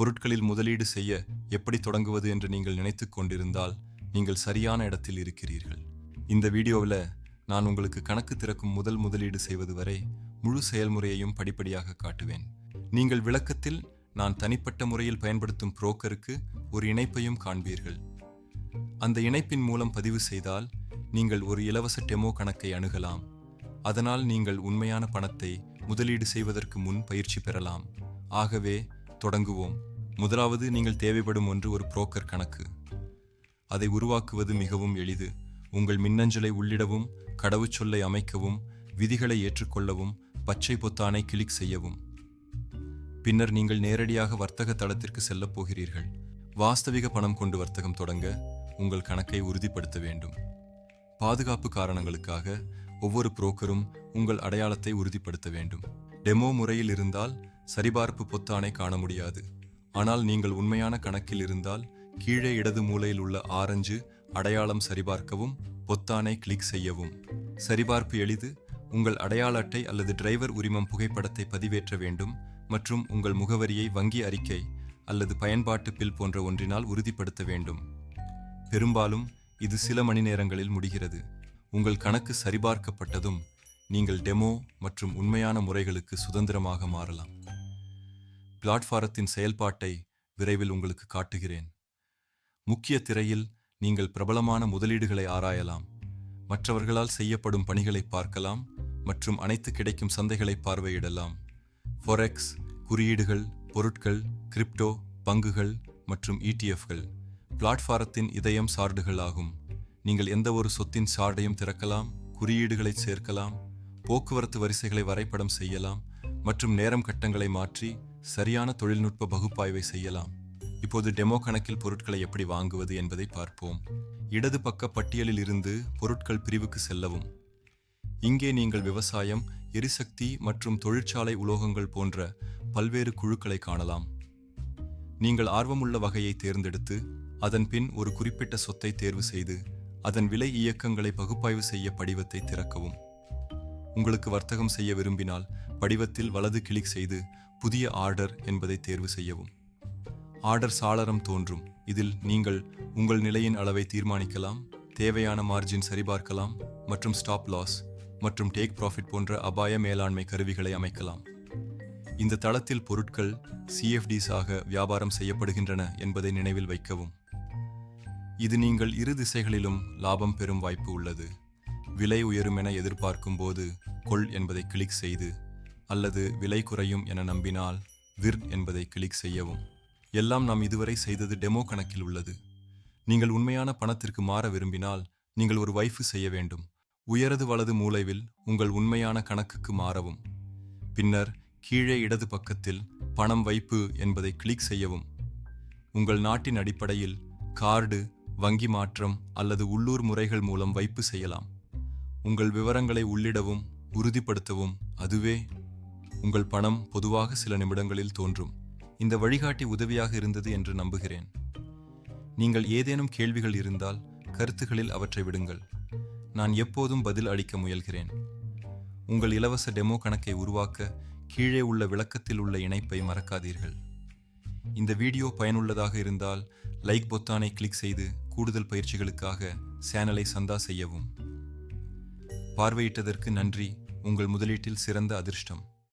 பொருட்களில் முதலீடு செய்ய எப்படி தொடங்குவது என்று நீங்கள் நினைத்துக் கொண்டிருந்தால் நீங்கள் சரியான இடத்தில் இருக்கிறீர்கள். இந்த வீடியோவில் நான் உங்களுக்கு கணக்கு திறக்கும் முதலீடு செய்வது வரை முழு செயல்முறையையும் படிப்படியாக காட்டுவேன். நீங்கள் விளக்கத்தில் நான் தனிப்பட்ட முறையில் பயன்படுத்தும் புரோக்கருக்கு ஒரு இணைப்பையும் காண்பீர்கள். அந்த இணைப்பின் மூலம் பதிவு செய்தால் நீங்கள் ஒரு இலவச டெமோ கணக்கை அணுகலாம். அதனால் நீங்கள் உண்மையான பணத்தை முதலீடு செய்வதற்கு முன் பயிற்சி பெறலாம். ஆகவே தொடங்குவோம். முதலாவது நீங்கள் தேவைப்படும் ஒன்று ஒரு புரோக்கர் கணக்கு. அதை உருவாக்குவது மிகவும் எளிது. உங்கள் மின்னஞ்சலை உள்ளிடவும், கடவுச்சொல்லை அமைக்கவும், விதிகளை ஏற்றுக்கொள்ளவும், பச்சை பொத்தானை கிளிக் செய்யவும். பின்னர் நீங்கள் நேரடியாக வர்த்தக தளத்திற்கு செல்லப் போகிறீர்கள். வாஸ்தவிக பணம் கொண்டு வர்த்தகம் தொடங்க உங்கள் கணக்கை உறுதிப்படுத்த வேண்டும். பாதுகாப்பு காரணங்களுக்காக ஒவ்வொரு புரோக்கரும் உங்கள் அடையாளத்தை உறுதிப்படுத்த வேண்டும். டெமோ முறையில் இருந்தால் சரிபார்ப்பு பொத்தானை காண முடியாது. ஆனால் நீங்கள் உண்மையான கணக்கில் இருந்தால் கீழே இடது மூலையில் உள்ள ஆரஞ்சு அடையாளம் சரிபார்க்கவும் பொத்தானை கிளிக் செய்யவும். சரிபார்ப்பு எளிது. உங்கள் அடையாள அட்டை அல்லது டிரைவர் உரிமம் புகைப்படத்தை பதிவேற்ற வேண்டும் மற்றும் உங்கள் முகவரியை வங்கி அறிக்கை அல்லது பயன்பாட்டு பில் போன்ற ஒன்றினால் உறுதிப்படுத்த வேண்டும். பெரும்பாலும் இது சில மணி நேரங்களில் முடிகிறது. உங்கள் கணக்கு சரிபார்க்கப்பட்டதும் நீங்கள் டெமோ மற்றும் உண்மையான முறைகளுக்கு சுதந்திரமாக மாறலாம். பிளாட்ஃபாரத்தின் செயல்பாட்டை விரைவில் உங்களுக்கு காட்டுகிறேன். முக்கிய திரையில் நீங்கள் பிரபலமான முதலீடுகளை ஆராயலாம், மற்றவர்களால் செய்யப்படும் பணிகளை பார்க்கலாம் மற்றும் அனைத்து கிடைக்கும் சந்தைகளை பார்வையிடலாம். ஃபோரெக்ஸ், குறியீடுகள், பொருட்கள், கிரிப்டோ, பங்குகள் மற்றும் ETFகள் பிளாட்ஃபாரத்தின் இதயம் சார்டுகள் ஆகும். நீங்கள் எந்த ஒரு சொத்தின் சார்டையும் திறக்கலாம், குறியீடுகளை சேர்க்கலாம், போக்குவரத்து வரிசைகளை வரைபடம் செய்யலாம் மற்றும் நேரம் கட்டங்களை மாற்றி சரியான தொழில்நுட்ப பகுப்பாய்வை செய்யலாம். இப்போது டெமோ கணக்கில் பொருட்களை எப்படி வாங்குவது என்பதை பார்ப்போம். இடது பக்க பட்டியலில் இருந்து பொருட்கள் பிரிவுக்கு செல்லவும். இங்கே நீங்கள் விவசாயம், எரிசக்தி மற்றும் தொழிற்சாலை உலோகங்கள் போன்ற பல்வேறு குழுக்களை காணலாம். நீங்கள் ஆர்வமுள்ள வகையை தேர்ந்தெடுத்து அதன் பின் ஒரு குறிப்பிட்ட சொத்தை தேர்வு செய்து அதன் விலை இயக்கங்களை பகுப்பாய்வு செய்ய படிவத்தை திறக்கவும். உங்களுக்கு வர்த்தகம் செய்ய விரும்பினால் படிவத்தில் வலது கிளிக் செய்து புதிய ஆர்டர் என்பதை தேர்வு செய்யவும். ஆர்டர் சாளரம் தோன்றும். இதில் நீங்கள் உங்கள் நிலையின் அளவை தீர்மானிக்கலாம், தேவையான மார்ஜின் சரிபார்க்கலாம் மற்றும் ஸ்டாப் லாஸ் மற்றும் டேக் ப்ராஃபிட் போன்ற அபாய மேலாண்மை கருவிகளை அமைக்கலாம். இந்த தளத்தில் பொருட்கள் CFDs ஆக வியாபாரம் செய்யப்படுகின்றன என்பதை நினைவில் வைக்கவும். இது நீங்கள் இரு திசைகளிலும் லாபம் பெறும் வாய்ப்பு உள்ளது. விலை உயரும் என எதிர்பார்க்கும் போது கொள் என்பதை கிளிக் செய்து அல்லது விலை குறையும் என நம்பினால் விர் என்பதை கிளிக் செய்யவும். எல்லாம் நாம் இதுவரை செய்தது டெமோ கணக்கில் உள்ளது. நீங்கள் உண்மையான பணத்திற்கு மாற விரும்பினால் நீங்கள் ஒரு வைப்பு செய்ய வேண்டும். உயரது வலது மூலைவில் உங்கள் உண்மையான கணக்குக்கு மாறவும். பின்னர் கீழே இடது பக்கத்தில் பணம் வைப்பு என்பதை கிளிக் செய்யவும். உங்கள் நாட்டின் அடிப்படையில் கார்டு, வங்கி மாற்றம் அல்லது உள்ளூர் முறைகள் மூலம் வைப்பு செய்யலாம். உங்கள் விவரங்களை உள்ளிடவும், உறுதிப்படுத்தவும். அதுவே உங்கள் பணம் பொதுவாக சில நிமிடங்களில் தோன்றும். இந்த வழிகாட்டி உதவியாக இருந்தது என்று நம்புகிறேன். நீங்கள் ஏதேனும் கேள்விகள் இருந்தால் கருத்துகளில் அவற்றை விடுங்கள். நான் எப்போதும் பதில் அளிக்க முயல்கிறேன். உங்கள் இலவச டெமோ கணக்கை உருவாக்க கீழே உள்ள விளக்கத்தில் உள்ள இணைப்பை மறக்காதீர்கள். இந்த வீடியோ பயனுள்ளதாக இருந்தால் லைக் பொத்தானை கிளிக் செய்து கூடுதல் பயிற்சிகளுக்காக சேனலை சந்தா செய்யவும். பார்வையிட்டதற்கு நன்றி. உங்கள் முதலீட்டில் சிறந்த அதிர்ஷ்டம்.